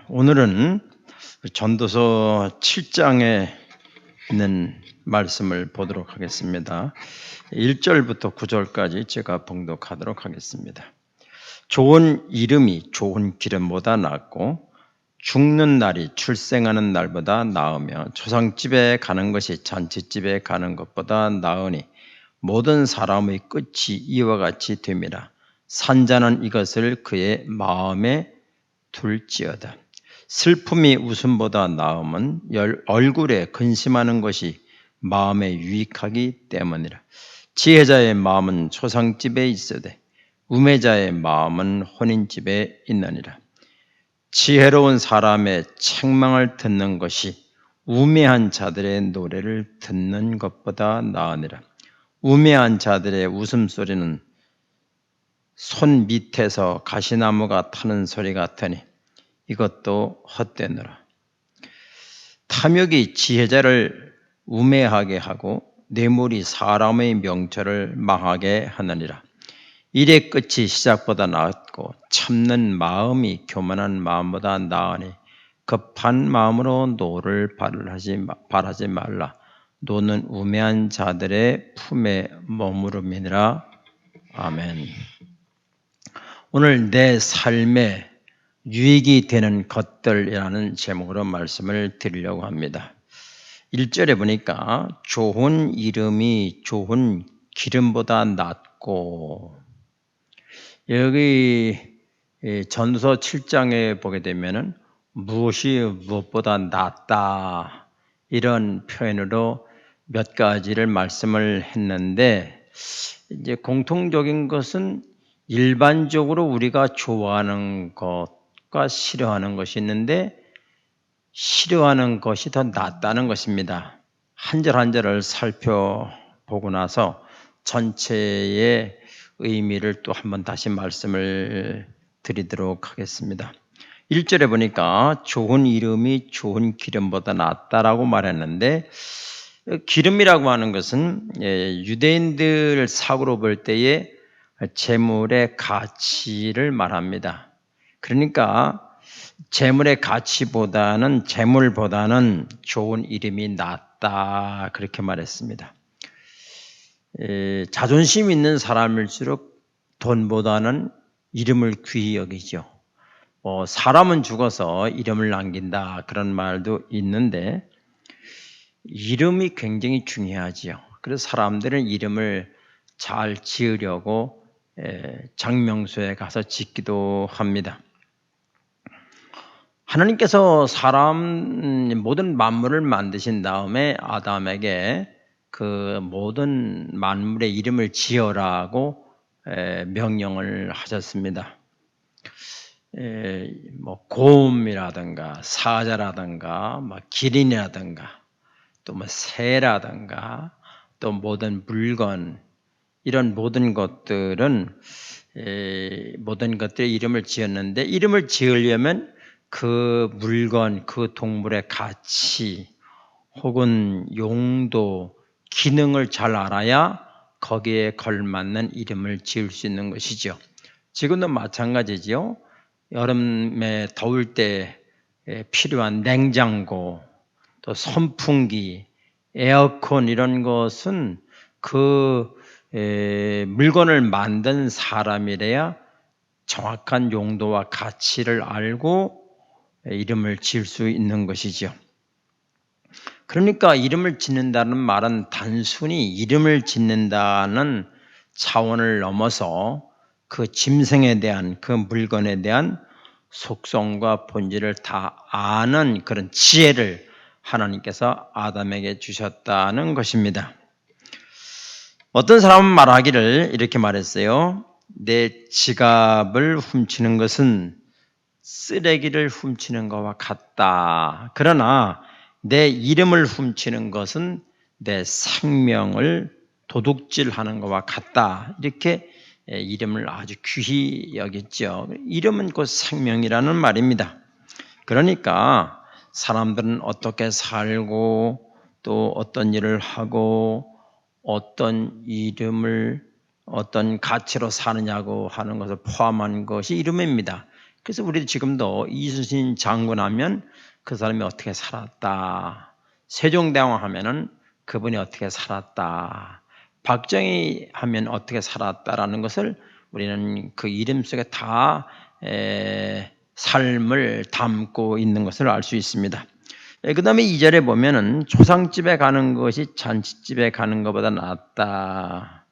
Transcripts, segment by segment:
오늘은 전도서 7장에 있는 말씀을 보도록 하겠습니다. 1절부터 9절까지 제가 봉독하도록 하겠습니다. 좋은 이름이 좋은 기름보다 낫고 죽는 날이 출생하는 날보다 나으며 초상집에 가는 것이 잔치집에 가는 것보다 나으니 모든 사람의 끝이 이와 같이 됨이라. 산자는 이것을 그의 마음에 둘지어다. 슬픔이 웃음보다 나음은 얼굴에 근심하는 것이 마음에 유익하기 때문이라. 지혜자의 마음은 초상집에 있으되 우매자의 마음은 혼인집에 있느니라. 지혜로운 사람의 책망을 듣는 것이 우매한 자들의 노래를 듣는 것보다 나으니라. 우매한 자들의 웃음소리는 손 밑에서 가시나무가 타는 소리 같으니 이것도 헛되느라. 탐욕이 지혜자를 우매하게 하고 뇌물이 사람의 명철을 망하게 하느니라. 일의 끝이 시작보다 나았고 참는 마음이 교만한 마음보다 나으니 급한 마음으로 노를 바라지 말라. 노는 우매한 자들의 품에 머무름이니라. 아멘. 오늘 내 삶에 유익이 되는 것들이라는 제목으로 말씀을 드리려고 합니다. 1절에 보니까 좋은 이름이 좋은 기름보다 낫고, 여기 전서 7장에 보게 되면은 무엇이 무엇보다 낫다 이런 표현으로 몇 가지를 말씀을 했는데, 이제 공통적인 것은 일반적으로 우리가 좋아하는 것과 싫어하는 것이 있는데 싫어하는 것이 더 낫다는 것입니다. 한 절 한 절을 살펴보고 나서 전체의 의미를 또 한번 다시 말씀을 드리도록 하겠습니다. 1절에 보니까 좋은 이름이 좋은 기름보다 낫다라고 말했는데, 기름이라고 하는 것은 유대인들 사고로 볼 때에 재물의 가치를 말합니다. 그러니까 재물의 가치보다는 재물보다는 좋은 이름이 낫다 그렇게 말했습니다. 자존심 있는 사람일수록 돈보다는 이름을 귀히 여기죠. 사람은 죽어서 이름을 남긴다 그런 말도 있는데 이름이 굉장히 중요하지요. 그래서 사람들은 이름을 잘 지으려고 장명소에 가서 짓기도 합니다. 하나님께서 모든 만물을 만드신 다음에 아담에게 그 모든 만물의 이름을 지어라고 명령을 하셨습니다. 곰이라든가 사자라든가 기린이라든가 또 새라든가 또 모든 물건, 이런 모든 것들의 이름을 지었는데, 이름을 지으려면 그 물건, 그 동물의 가치 혹은 용도, 기능을 잘 알아야 거기에 걸맞는 이름을 지을 수 있는 것이죠. 지금도 마찬가지죠. 여름에 더울 때 필요한 냉장고, 또 선풍기, 에어컨 이런 것은 그 물건을 만든 사람이래야 정확한 용도와 가치를 알고 이름을 지을 수 있는 것이죠. 그러니까 이름을 짓는다는 말은 단순히 이름을 짓는다는 차원을 넘어서 그 짐승에 대한, 그 물건에 대한 속성과 본질을 다 아는 그런 지혜를 하나님께서 아담에게 주셨다는 것입니다. 어떤 사람은 말하기를 이렇게 말했어요. 내 지갑을 훔치는 것은 쓰레기를 훔치는 것과 같다. 그러나 내 이름을 훔치는 것은 내 생명을 도둑질하는 것과 같다. 이렇게 이름을 아주 귀히 여겼죠. 이름은 곧 생명이라는 말입니다. 그러니까 사람들은 어떻게 살고 또 어떤 일을 하고 어떤 이름을 어떤 가치로 사느냐고 하는 것을 포함한 것이 이름입니다. 그래서 우리 지금도 이순신 장군 하면 그 사람이 어떻게 살았다. 세종대왕 하면은 그분이 어떻게 살았다. 박정희 하면 어떻게 살았다라는 것을 우리는 그 이름 속에 다 삶을 담고 있는 것을 알 수 있습니다. 그 다음에 2절에 보면은 초상집에 가는 것이 잔치집에 가는 것보다 낫다.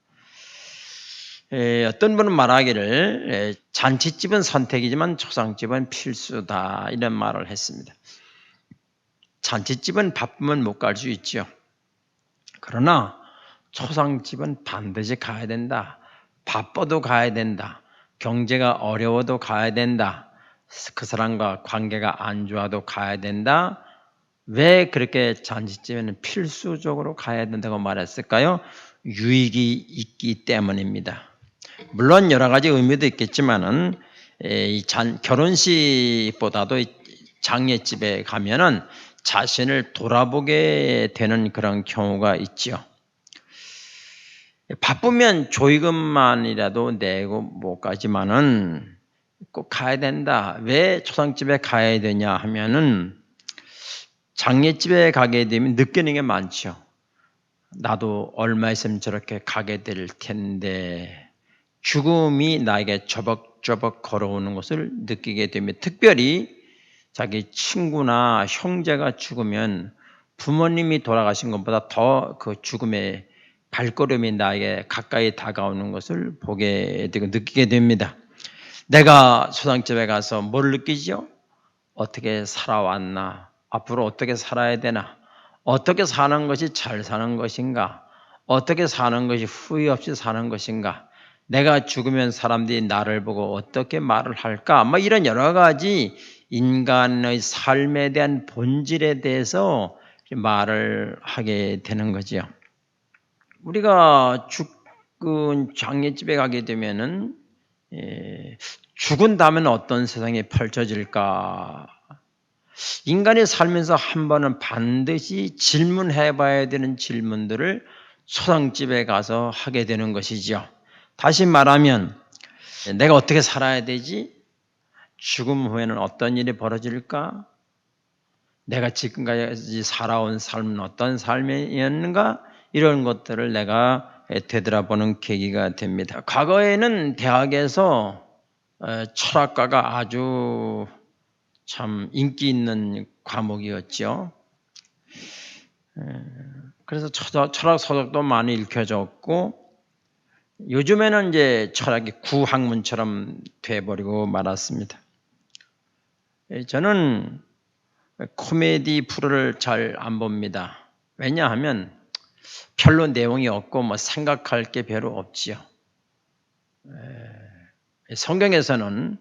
어떤 분은 말하기를 잔치집은 선택이지만 초상집은 필수다 이런 말을 했습니다. 잔치집은 바쁘면 못 갈 수 있죠. 그러나 초상집은 반드시 가야 된다. 바빠도 가야 된다. 경제가 어려워도 가야 된다. 그 사람과 관계가 안 좋아도 가야 된다. 왜 그렇게 잔치집에는 필수적으로 가야 된다고 말했을까요? 유익이 있기 때문입니다. 물론 여러 가지 의미도 있겠지만은 결혼식보다도 장례집에 가면은 자신을 돌아보게 되는 그런 경우가 있죠. 바쁘면 조의금만이라도 내고 못 가지만은 꼭 가야 된다. 왜 초상집에 가야 되냐 하면은 장례집에 가게 되면 느끼는 게 많죠. 나도 얼마 있으면 저렇게 가게 될 텐데 죽음이 나에게 저벅저벅 걸어오는 것을 느끼게 됩니다. 특별히 자기 친구나 형제가 죽으면 부모님이 돌아가신 것보다 더 그 죽음의 발걸음이 나에게 가까이 다가오는 것을 보게 되고 느끼게 됩니다. 내가 초상집에 가서 뭘 느끼죠? 어떻게 살아왔나? 앞으로 어떻게 살아야 되나? 어떻게 사는 것이 잘 사는 것인가? 어떻게 사는 것이 후회 없이 사는 것인가? 내가 죽으면 사람들이 나를 보고 어떻게 말을 할까? 뭐 이런 여러 가지 인간의 삶에 대한 본질에 대해서 말을 하게 되는 거죠. 우리가 죽은 장례집에 가게 되면은 죽은 다음에는 어떤 세상이 펼쳐질까? 인간이 살면서 한 번은 반드시 질문해 봐야 되는 질문들을 초상집에 가서 하게 되는 것이죠. 다시 말하면 내가 어떻게 살아야 되지? 죽음 후에는 어떤 일이 벌어질까? 내가 지금까지 살아온 삶은 어떤 삶이었는가? 이런 것들을 내가 되돌아보는 계기가 됩니다. 과거에는 대학에서 철학과가 아주 참 인기 있는 과목이었죠. 그래서 철학 서적도 많이 읽혀졌고 요즘에는 이제 철학이 구학문처럼 돼버리고 말았습니다. 저는 코미디 프로를 잘 안 봅니다. 왜냐하면 별로 내용이 없고 뭐 생각할 게 별로 없지요. 성경에서는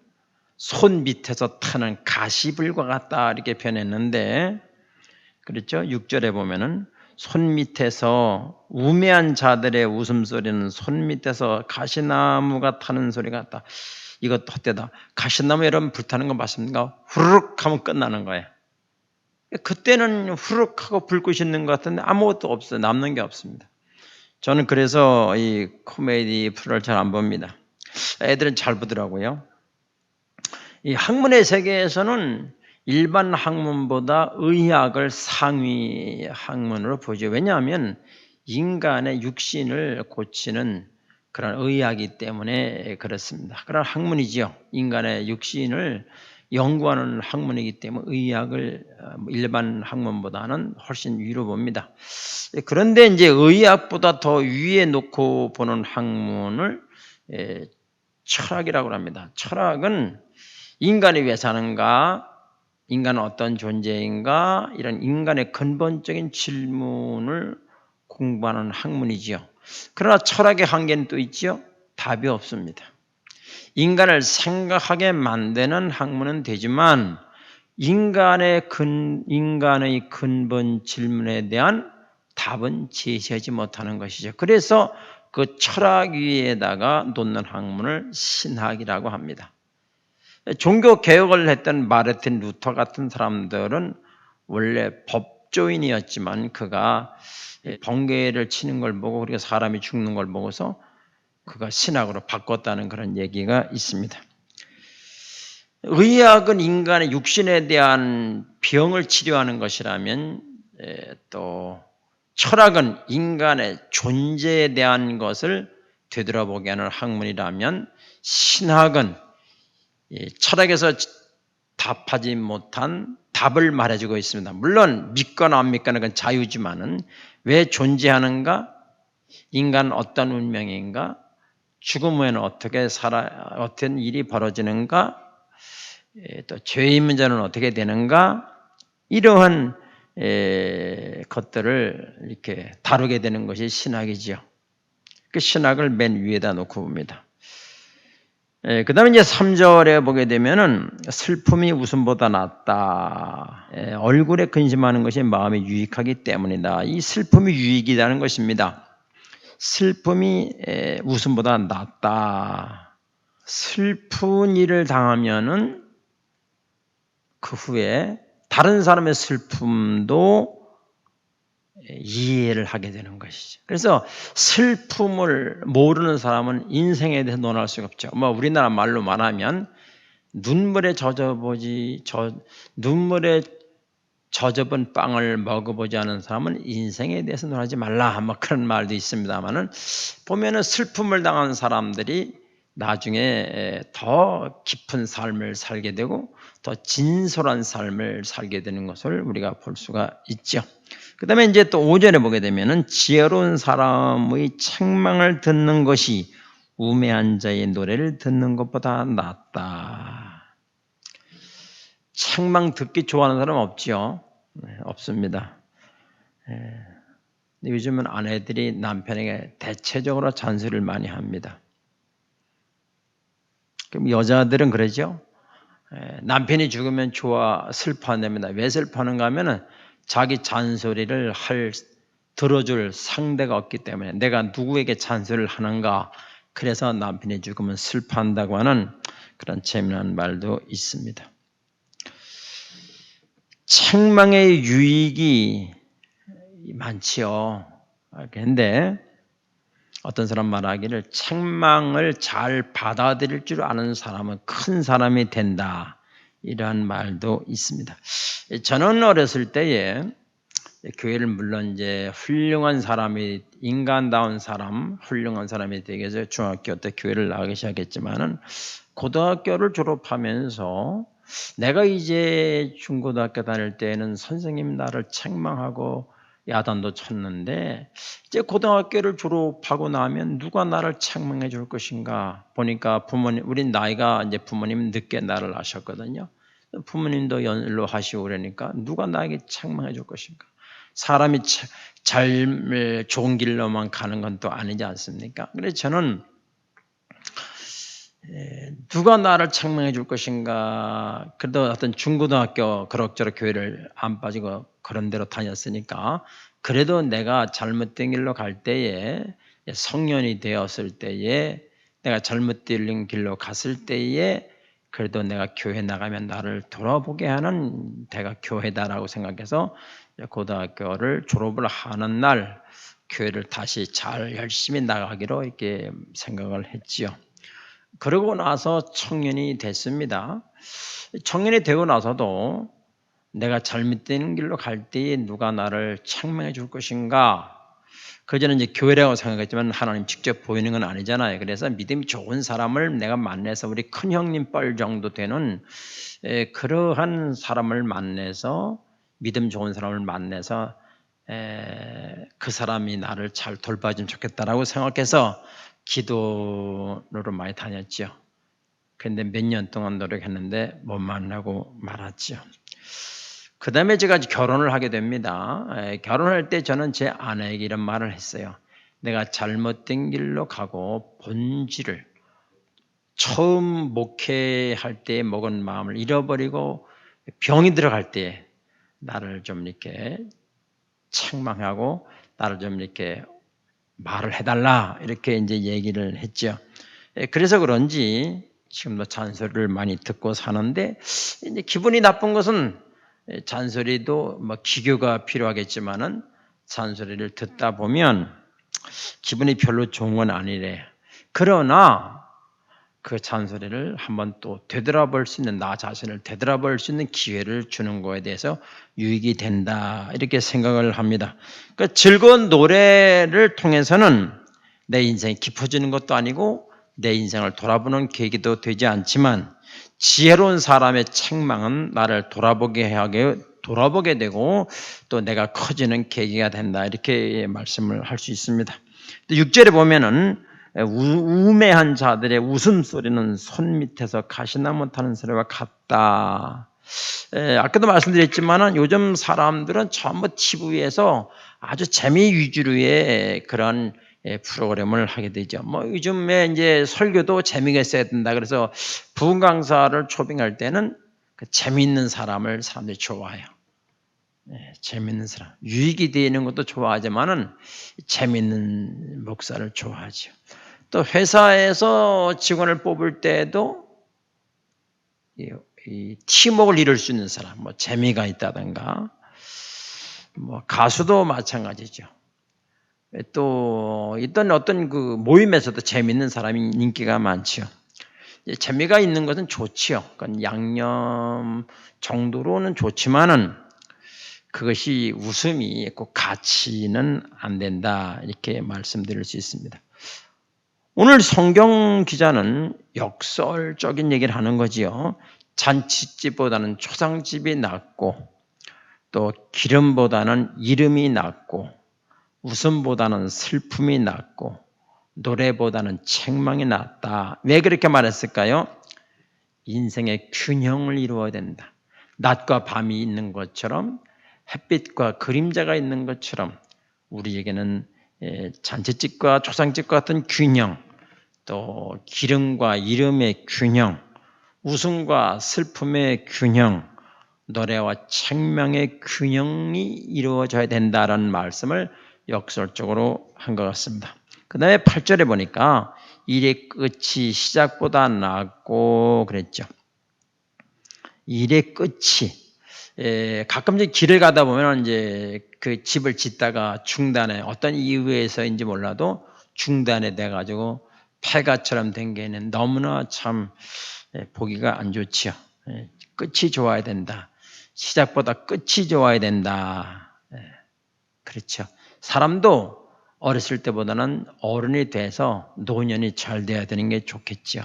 손 밑에서 타는 가시불과 같다 이렇게 표현했는데 그렇죠? 6절에 보면은 손 밑에서 우매한 자들의 웃음소리는 손 밑에서 가시나무가 타는 소리 같다. 이것도 헛되다. 가시나무 여러분 불타는 거 맞습니까? 후루룩 하면 끝나는 거예요. 그때는 후루룩 하고 불꽃이 있는 것 같은데 아무것도 없어요. 남는 게 없습니다. 저는 그래서 이 코미디 프로를 잘 안 봅니다. 애들은 잘 보더라고요. 이 학문의 세계에서는 일반 학문보다 의학을 상위 학문으로 보죠. 왜냐하면 인간의 육신을 고치는 그런 의학이기 때문에 그렇습니다. 그런 학문이죠. 인간의 육신을 연구하는 학문이기 때문에 의학을 일반 학문보다는 훨씬 위로 봅니다. 그런데 이제 의학보다 더 위에 놓고 보는 학문을 철학이라고 합니다. 철학은 인간이 왜 사는가? 인간은 어떤 존재인가? 이런 인간의 근본적인 질문을 공부하는 학문이지요. 그러나 철학의 한계는 또 있죠. 답이 없습니다. 인간을 생각하게 만드는 학문은 되지만 인간의 근본 질문에 대한 답은 제시하지 못하는 것이죠. 그래서 그 철학 위에다가 놓는 학문을 신학이라고 합니다. 종교 개혁을 했던 마르틴 루터 같은 사람들은 원래 법조인이었지만 그가 번개를 치는 걸 보고 우리가 사람이 죽는 걸 보고서 그가 신학으로 바꿨다는 그런 얘기가 있습니다. 의학은 인간의 육신에 대한 병을 치료하는 것이라면 또 철학은 인간의 존재에 대한 것을 되돌아보게 하는 학문이라면 신학은 철학에서 답하지 못한 답을 말해주고 있습니다. 물론 믿거나 안 믿거나 그건 자유지만은 왜 존재하는가? 인간은 어떤 운명인가? 죽음 후에는 어떻게 어떤 일이 벌어지는가? 또 죄의 문제는 어떻게 되는가? 이러한 것들을 이렇게 다루게 되는 것이 신학이지요. 그 신학을 맨 위에다 놓고 봅니다. 그 다음에 이제 3절에 보게 되면은 슬픔이 웃음보다 낫다. 얼굴에 근심하는 것이 마음에 유익하기 때문이다. 이 슬픔이 유익이라는 것입니다. 슬픔이 웃음보다 낫다. 슬픈 일을 당하면은 그 후에 다른 사람의 슬픔도 이해를 하게 되는 것이죠. 그래서 슬픔을 모르는 사람은 인생에 대해서 논할 수가 없죠. 우리나라 말로 말하면 눈물에 젖어본 빵을 먹어보지 않은 사람은 인생에 대해서 논하지 말라. 그런 말도 있습니다만은 보면은 슬픔을 당한 사람들이 나중에 더 깊은 삶을 살게 되고 더 진솔한 삶을 살게 되는 것을 우리가 볼 수가 있죠. 그 다음에 이제 또 5절에 보게 되면은 지혜로운 사람의 책망을 듣는 것이 우매한 자의 노래를 듣는 것보다 낫다. 책망 듣기 좋아하는 사람 없지요? 없습니다. 요즘은 아내들이 남편에게 대체적으로 잔소리를 많이 합니다. 그럼 여자들은 그러죠? 남편이 죽으면 슬퍼한답니다. 왜 슬퍼하는가 하면은 자기 잔소리를 들어줄 상대가 없기 때문에 내가 누구에게 잔소리를 하는가, 그래서 남편이 죽으면 슬퍼한다고 하는 그런 재미난 말도 있습니다. 책망의 유익이 많지요. 그런데 어떤 사람 말하기를 책망을 잘 받아들일 줄 아는 사람은 큰 사람이 된다. 이러한 말도 있습니다. 저는 어렸을 때에 교회를 물론 이제 훌륭한 사람이, 인간다운 사람, 훌륭한 사람이 되기 위해서 중학교 때 교회를 나가기 시작했지만은 고등학교를 졸업하면서 내가 이제 중고등학교 다닐 때에는 선생님 나를 책망하고 야단도 쳤는데 이제 고등학교를 졸업하고 나면 누가 나를 책망해 줄 것인가 보니까 우리 나이가 이제 부모님 늦게 나를 낳으셨거든요. 부모님도 연로하시고 그러니까 누가 나에게 책망해 줄 것인가. 사람이 잘 좋은 길로만 가는 건 또 아니지 않습니까? 그래서 저는 누가 나를 책망해 줄 것인가. 그래도 어떤 중고등학교 그럭저럭 교회를 안 빠지고 그런 데로 다녔으니까 그래도 내가 잘못된 길로 갈 때에, 성년이 되었을 때에, 내가 잘못된 길로 갔을 때에 그래도 내가 교회 나가면 나를 돌아보게 하는 데가 교회다라고 생각해서 고등학교를 졸업을 하는 날 교회를 다시 잘 열심히 나가기로 이렇게 생각을 했지요. 그러고 나서 청년이 됐습니다. 청년이 되고 나서도 내가 잘못된 길로 갈 때에 누가 나를 책망해 줄 것인가? 그전에 이제 교회라고 생각했지만 하나님 직접 보이는 건 아니잖아요. 그래서 믿음이 좋은 사람을 내가 만나서 우리 큰 형님 뻘 정도 되는 그러한 사람을 만나서, 믿음 좋은 사람을 만나서 그 사람이 나를 잘 돌봐주면 좋겠다라고 생각해서 기도로 많이 다녔죠. 그런데 몇 년 동안 노력했는데 못 만나고 말았죠. 그 다음에 제가 결혼을 하게 됩니다. 결혼할 때 저는 제 아내에게 이런 말을 했어요. 내가 잘못된 길로 가고 본질을, 처음 목회할 때 먹은 마음을 잃어버리고 병이 들어갈 때 나를 좀 이렇게 책망하고 나를 좀 이렇게 말을 해달라, 이렇게 이제 얘기를 했죠. 그래서 그런지 지금도 잔소리를 많이 듣고 사는데, 이제 기분이 나쁜 것은 잔소리도 뭐 기교가 필요하겠지만은 잔소리를 듣다 보면 기분이 별로 좋은 건 아니래. 그러나 그 잔소리를 한번 또 되돌아볼 수 있는, 나 자신을 되돌아볼 수 있는 기회를 주는 거에 대해서 유익이 된다, 이렇게 생각을 합니다. 그러니까 즐거운 노래를 통해서는 내 인생이 깊어지는 것도 아니고 내 인생을 돌아보는 계기도 되지 않지만, 지혜로운 사람의 책망은 나를 돌아보게 되고 또 내가 커지는 계기가 된다, 이렇게 말씀을 할 수 있습니다. 6절에 보면은 우매한 자들의 웃음소리는 손 밑에서 가시나무 타는 소리와 같다. 아까도 말씀드렸지만 요즘 사람들은 전부 TV에서 아주 재미 위주로의 그런 프로그램을 하게 되죠. 뭐 요즘에 이제 설교도 재미가 있어야 된다. 그래서 부흥 강사를 초빙할 때는 그 재미있는 사람을 사람들이 좋아해요. 재미있는 사람, 유익이 되는 것도 좋아하지만은 재미있는 목사를 좋아하죠. 또 회사에서 직원을 뽑을 때도 이 팀워크를 이룰 수 있는 사람, 뭐 재미가 있다든가, 뭐 가수도 마찬가지죠. 또 어떤 그 모임에서도 재미있는 사람이 인기가 많죠. 재미가 있는 것은 좋지요. 그러니까 양념 정도로는 좋지만은 그것이 웃음이 꼭 가치는 안 된다, 이렇게 말씀드릴 수 있습니다. 오늘 성경 기자는 역설적인 얘기를 하는 거지요. 잔치집보다는 초상집이 낫고, 또 기름보다는 이름이 낫고, 웃음보다는 슬픔이 낫고, 노래보다는 책망이 낫다. 왜 그렇게 말했을까요? 인생의 균형을 이루어야 된다. 낮과 밤이 있는 것처럼, 햇빛과 그림자가 있는 것처럼 우리에게는 잔치집과 초상집 같은 균형, 또 기름과 이름의 균형, 웃음과 슬픔의 균형, 노래와 책망의 균형이 이루어져야 된다라는 말씀을 역설적으로 한 것 같습니다. 그 다음에 8절에 보니까 일의 끝이 시작보다 낫고 그랬죠. 일의 끝이, 가끔 이제 길을 가다 보면 이제 그 집을 짓다가 중단에, 어떤 이유에서인지 몰라도 중단에 돼가지고 폐가처럼 된 게 있는, 너무나 참 보기가 안 좋지요. 끝이 좋아야 된다. 시작보다 끝이 좋아야 된다. 그렇죠. 사람도 어렸을 때보다는 어른이 돼서 노년이 잘 돼야 되는 게 좋겠죠.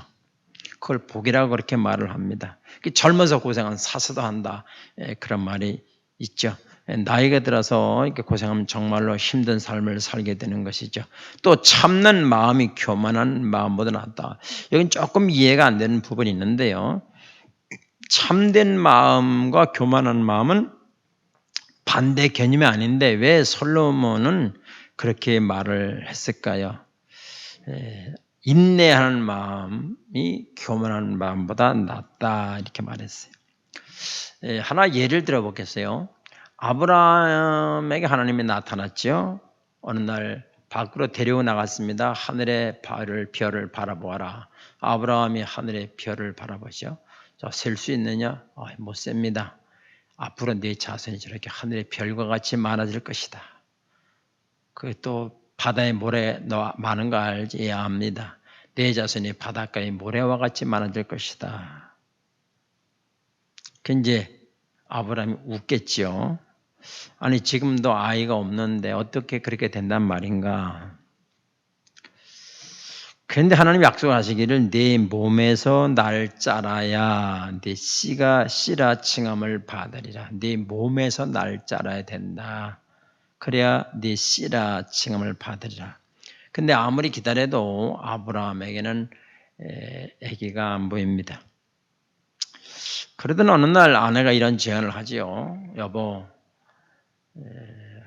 그걸 복이라고 그렇게 말을 합니다. 젊어서 고생한 사서도 한다, 그런 말이 있죠. 나이가 들어서 이렇게 고생하면 정말로 힘든 삶을 살게 되는 것이죠. 또 참는 마음이 교만한 마음보다 낫다. 여긴 조금 이해가 안 되는 부분이 있는데요. 참된 마음과 교만한 마음은 반대 개념이 아닌데 왜 솔로몬은 그렇게 말을 했을까요? 인내하는 마음이 교만한 마음보다 낫다, 이렇게 말했어요. 하나 예를 들어 보겠어요. 아브라함에게 하나님이 나타났죠. 어느 날 밖으로 데리고 나갔습니다. 하늘의 별을 바라보아라. 아브라함이 하늘의 별을 바라보죠. 셀 수 있느냐? 못 셉니다. 앞으로 네 자손이 저렇게 하늘의 별과 같이 많아질 것이다. 또 바다에 모래 많은 거 알지야 합니다. 내 자손이 바닷가의 모래와 같이 많아질 것이다. 이제 아브라함이 웃겠지요. 아니 지금도 아이가 없는데 어떻게 그렇게 된단 말인가. 그런데 하나님이 약속하시기를 네 몸에서 날 짜라야 네 씨라 칭함을 받으리라. 네 몸에서 날 짜라야 된다. 그래야 네 씨라 칭함을 받으리라. 근데 아무리 기다려도 아브라함에게는 아기가 안 보입니다. 그러던 어느 날 아내가 이런 제안을 하지요. 여보,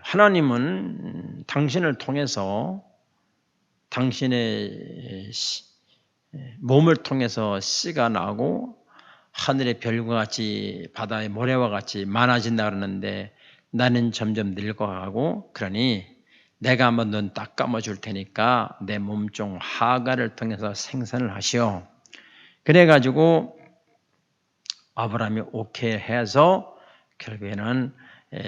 하나님은 당신을 통해서 당신의 몸을 통해서 씨가 나고 하늘의 별과 같이 바다의 모래와 같이 많아진다 그러는데 나는 점점 늙어가고, 그러니 내가 한번 눈 딱 감아줄 테니까 내 몸종 하가를 통해서 생산을 하시오. 그래가지고 아브라함이 오케이 해서 결국에는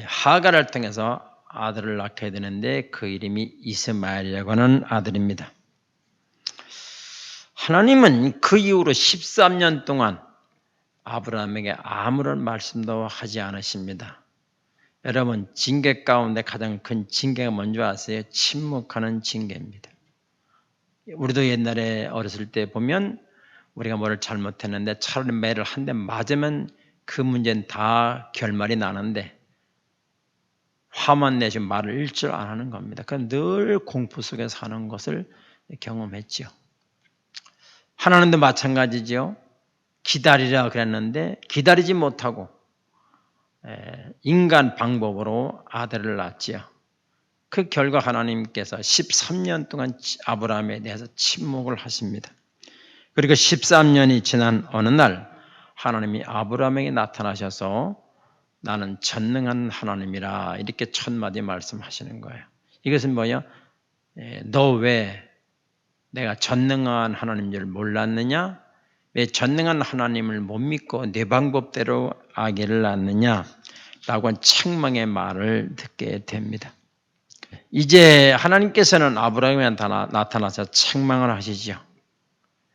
하갈을 통해서 아들을 낳게 되는데 그 이름이 이스마엘이라고 하는 아들입니다. 하나님은 그 이후로 13년 동안 아브라함에게 아무런 말씀도 하지 않으십니다. 여러분, 징계 가운데 가장 큰 징계가 뭔지 아세요? 침묵하는 징계입니다. 우리도 옛날에 어렸을 때 보면 우리가 뭐를 잘못했는데 차라리 매를 한 대 맞으면 그 문제는 다 결말이 나는데 화만 내지 말을 읽질 안 하는 겁니다. 그건 늘 공포 속에 사는 것을 경험했죠. 하나님도 마찬가지죠. 기다리라 그랬는데 기다리지 못하고 인간 방법으로 아들을 낳지요. 그 결과 하나님께서 13년 동안 아브라함에 대해서 침묵을 하십니다. 그리고 13년이 지난 어느 날 하나님이 아브라함에게 나타나셔서 나는 전능한 하나님이라 이렇게 첫 마디 말씀하시는 거예요. 이것은 뭐예요? 너 왜 내가 전능한 하나님인 줄 몰랐느냐? 왜 전능한 하나님을 못 믿고 내 방법대로 아기를 낳느냐? 라고 한 책망의 말을 듣게 됩니다. 이제 하나님께서는 아브라함에게 나타나서 책망을 하시죠.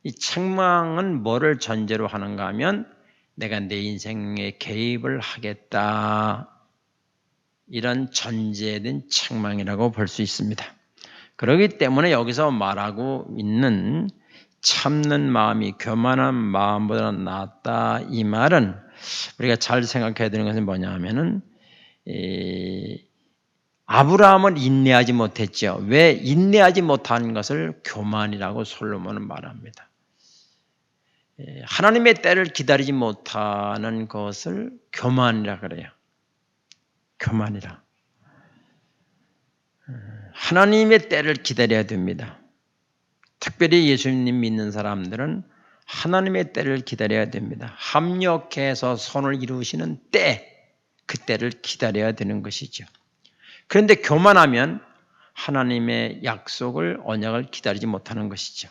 이 책망은 뭐를 전제로 하는가 하면 내가 내 인생에 개입을 하겠다. 이런 전제된 책망이라고 볼 수 있습니다. 그렇기 때문에 여기서 말하고 있는 참는 마음이 교만한 마음보다 낫다 이 말은 우리가 잘 생각해야 되는 것은 뭐냐 하면은 아브라함은 인내하지 못했죠. 왜 인내하지 못한 것을 교만이라고 솔로몬은 말합니다. 하나님의 때를 기다리지 못하는 것을 교만이라 그래요. 교만이라. 하나님의 때를 기다려야 됩니다. 특별히 예수님 믿는 사람들은 하나님의 때를 기다려야 됩니다. 합력해서 선을 이루시는 때, 그 때를 기다려야 되는 것이죠. 그런데 교만하면 하나님의 약속을, 언약을 기다리지 못하는 것이죠.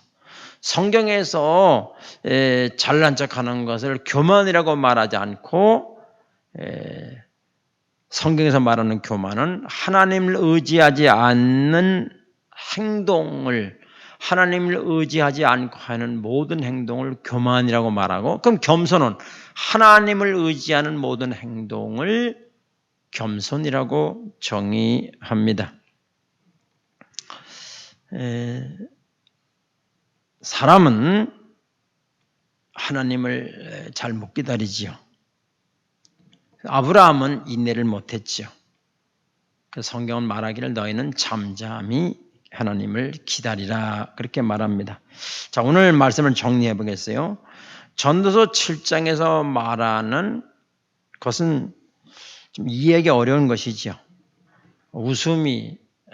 성경에서 잘난 척하는 것을 교만이라고 말하지 않고 성경에서 말하는 교만은 하나님을 의지하지 않는 행동을, 하나님을 의지하지 않고 하는 모든 행동을 교만이라고 말하고, 그럼 겸손은 하나님을 의지하는 모든 행동을 겸손이라고 정의합니다. 사람은 하나님을 잘 못 기다리지요. 아브라함은 인내를 못했지요. 그 성경은 말하기를 너희는 잠잠히 하나님을 기다리라 그렇게 말합니다. 자, 오늘 말씀을 정리해 보겠어요. 전도서 7장에서 말하는 것은 좀 이해하기 어려운 것이죠.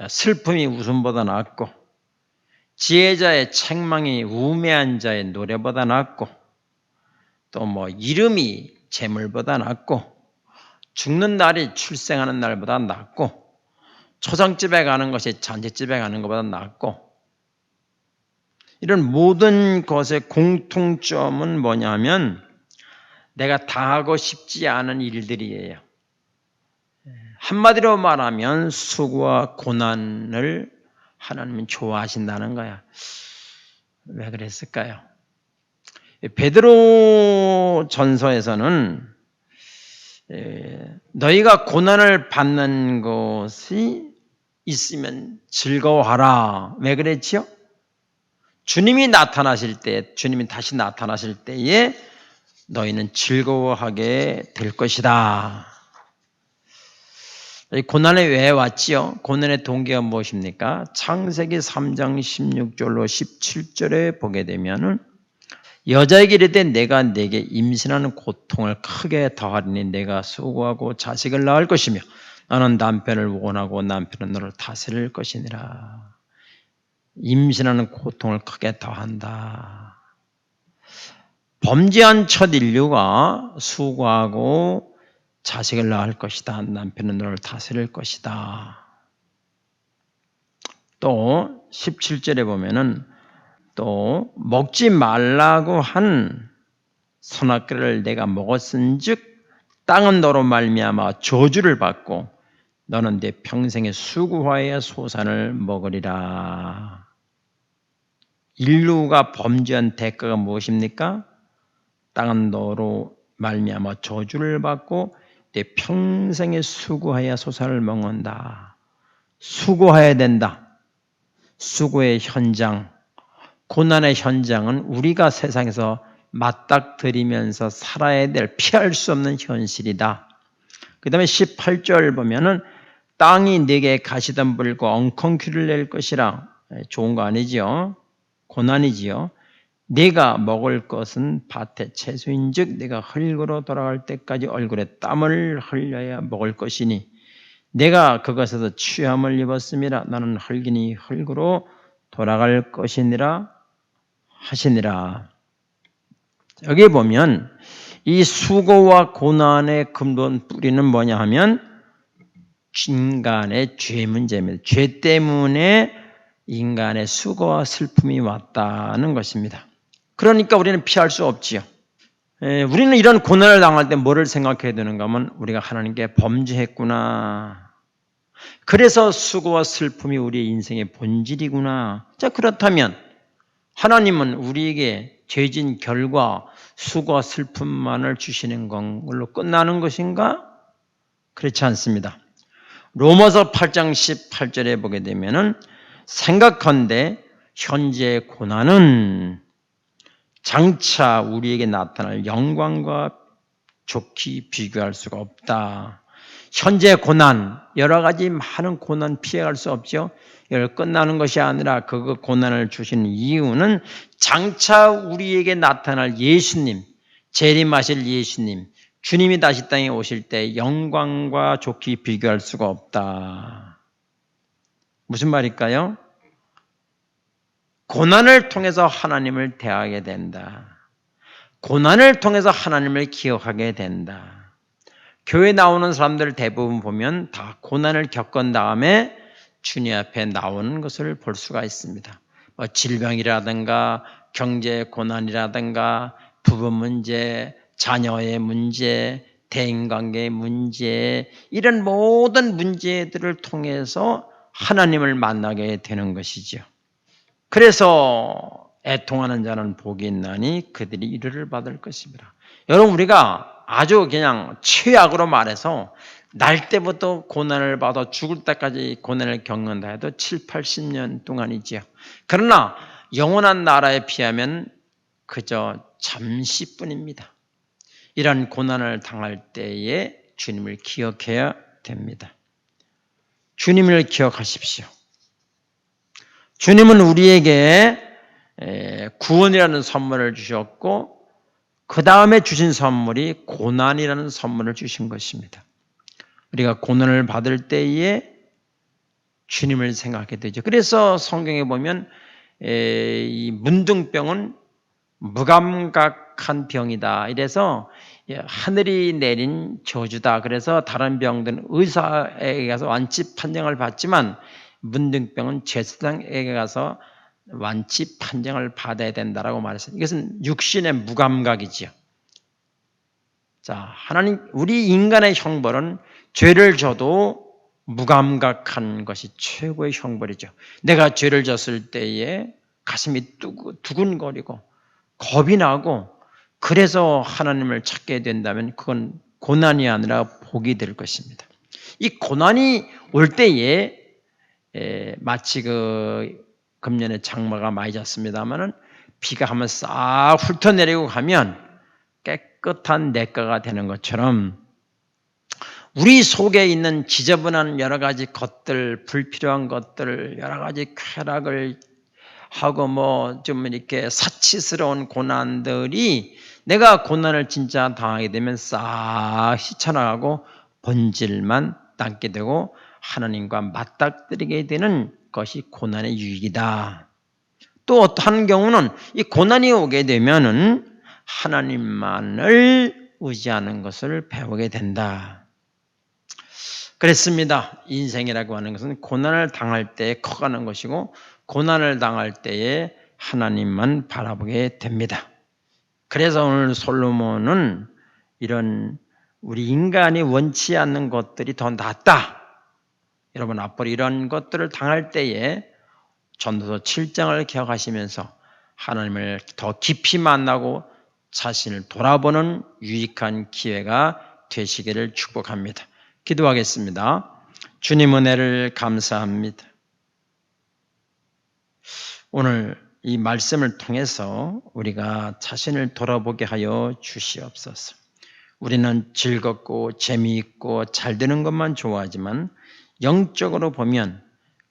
슬픔이 웃음보다 낫고, 지혜자의 책망이 우매한 자의 노래보다 낫고, 또 이름이 재물보다 낫고, 죽는 날이 출생하는 날보다 낫고, 초상집에 가는 것이 잔치집에 가는 것보다 낫고, 이런 모든 것의 공통점은 뭐냐면 내가 당하고 싶지 않은 일들이에요. 한마디로 말하면 수고와 고난을 하나님은 좋아하신다는 거야. 왜 그랬을까요? 베드로 전서에서는 너희가 고난을 받는 것이 있으면 즐거워하라. 왜 그랬지요? 주님이 다시 나타나실 때에 너희는 즐거워하게 될 것이다. 고난에 왜 왔지요? 고난의 동기가 무엇입니까? 창세기 3장 16절로 17절에 보게 되면은 여자에게 이르되 내가 네게 임신하는 고통을 크게 더하리니 내가 수고하고 자식을 낳을 것이며 너는 남편을 원하고 남편은 너를 다스릴 것이니라. 임신하는 고통을 크게 더한다. 범죄한 첫 인류가 수고하고 자식을 낳을 것이다. 남편은 너를 다스릴 것이다. 또 17절에 보면은 또 먹지 말라고 한 선악과를 내가 먹었은즉 땅은 너로 말미암아 저주를 받고 너는 내 평생의 수고하여 소산을 먹으리라. 인류가 범죄한 대가가 무엇입니까? 땅은 너로 말미암아 저주를 받고 내 평생의 수고하여 소산을 먹는다. 수고해야 된다. 수고의 현장, 고난의 현장은 우리가 세상에서 맞닥뜨리면서 살아야 될 피할 수 없는 현실이다. 그 다음에 18절 보면은 땅이 네게 가시덤불과 엉겅퀴를 낼 것이라. 좋은 거 아니지요? 고난이지요. 네가 먹을 것은 밭의 채소인즉 네가 흙으로 돌아갈 때까지 얼굴에 땀을 흘려야 먹을 것이니 내가 그것에서 취함을 입었음이라. 나는 흙이니 흙으로 돌아갈 것이니라 하시니라. 여기 보면 이 수고와 고난의 근본 뿌리는 뭐냐 하면 인간의 죄 문제입니다. 죄 때문에 인간의 수고와 슬픔이 왔다는 것입니다. 그러니까 우리는 피할 수 없지요. 우리는 이런 고난을 당할 때 뭐를 생각해야 되는가 하면 우리가 하나님께 범죄했구나. 그래서 수고와 슬픔이 우리의 인생의 본질이구나. 자, 그렇다면 하나님은 우리에게 죄진 결과 수고와 슬픔만을 주시는 걸로 끝나는 것인가? 그렇지 않습니다. 로마서 8장 18절에 보게 되면은 생각컨대 현재의 고난은 장차 우리에게 나타날 영광과 좋게 비교할 수가 없다. 현재 고난, 여러 가지 많은 고난 피해갈 수 없죠. 이걸 끝나는 것이 아니라 그 고난을 주시는 이유는 장차 우리에게 나타날 예수님, 재림하실 예수님, 주님이 다시 땅에 오실 때 영광과 좋게 비교할 수가 없다. 무슨 말일까요? 고난을 통해서 하나님을 대하게 된다. 고난을 통해서 하나님을 기억하게 된다. 교회 나오는 사람들 대부분 보면 다 고난을 겪은 다음에 주님 앞에 나오는 것을 볼 수가 있습니다. 질병이라든가 경제 고난이라든가 부부 문제, 자녀의 문제, 대인관계의 문제, 이런 모든 문제들을 통해서 하나님을 만나게 되는 것이죠. 그래서 애통하는 자는 복이 있나니 그들이 위로를 받을 것입니다. 여러분, 우리가 아주 그냥 최악으로 말해서 날 때부터 고난을 받아 죽을 때까지 고난을 겪는다 해도 7, 80년 동안이지요. 그러나 영원한 나라에 비하면 그저 잠시뿐입니다. 이런 고난을 당할 때에 주님을 기억해야 됩니다. 주님을 기억하십시오. 주님은 우리에게 구원이라는 선물을 주셨고 그 다음에 주신 선물이 고난이라는 선물을 주신 것입니다. 우리가 고난을 받을 때에 주님을 생각하게 되죠. 그래서 성경에 보면 이 문둥병은 무감각한 병이다. 이래서 하늘이 내린 저주다. 그래서 다른 병들은 의사에게 가서 완치 판정을 받지만 문둥병은 제사장에게 가서 완치 판정을 받아야 된다라고 말했어요. 이것은 육신의 무감각이지요. 자, 하나님, 우리 인간의 형벌은 죄를 져도 무감각한 것이 최고의 형벌이죠. 내가 죄를 졌을 때에 가슴이 두근거리고 겁이 나고 그래서 하나님을 찾게 된다면 그건 고난이 아니라 복이 될 것입니다. 이 고난이 올 때에 마치 금년에 장마가 많이 잤습니다만은 비가 한번 싹 훑어내리고 가면 깨끗한 냇가가 되는 것처럼 우리 속에 있는 지저분한 여러 가지 것들, 불필요한 것들, 여러 가지 쾌락을 하고 좀 이렇게 사치스러운 고난들이 내가 고난을 진짜 당하게 되면 싹 휘쳐나가고 본질만 남게 되고 하나님과 맞닥뜨리게 되는 것이 고난의 유익이다. 또 어떠한 경우는 이 고난이 오게 되면은 하나님만을 의지하는 것을 배우게 된다. 그랬습니다. 인생이라고 하는 것은 고난을 당할 때 커가는 것이고 고난을 당할 때에 하나님만 바라보게 됩니다. 그래서 오늘 솔로몬은 이런 우리 인간이 원치 않는 것들이 더 낫다. 여러분 앞으로 이런 것들을 당할 때에 전도서 7장을 기억하시면서 하나님을 더 깊이 만나고 자신을 돌아보는 유익한 기회가 되시기를 축복합니다. 기도하겠습니다. 주님 은혜를 감사합니다. 오늘 이 말씀을 통해서 우리가 자신을 돌아보게 하여 주시옵소서. 우리는 즐겁고 재미있고 잘 되는 것만 좋아하지만 영적으로 보면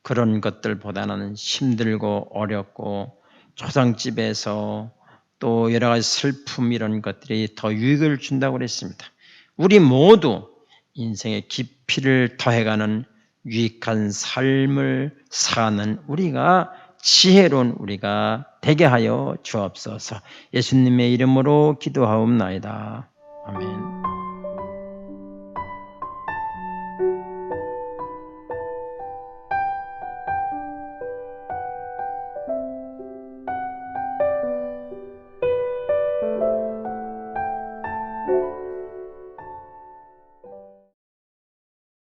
그런 것들보다는 힘들고 어렵고 조상집에서 또 여러 가지 슬픔 이런 것들이 더 유익을 준다고 그랬습니다. 우리 모두 인생의 깊이를 더해가는 유익한 삶을 사는 우리가 지혜로운 우리가 되게 하여 주옵소서. 예수님의 이름으로 기도하옵나이다. 아멘.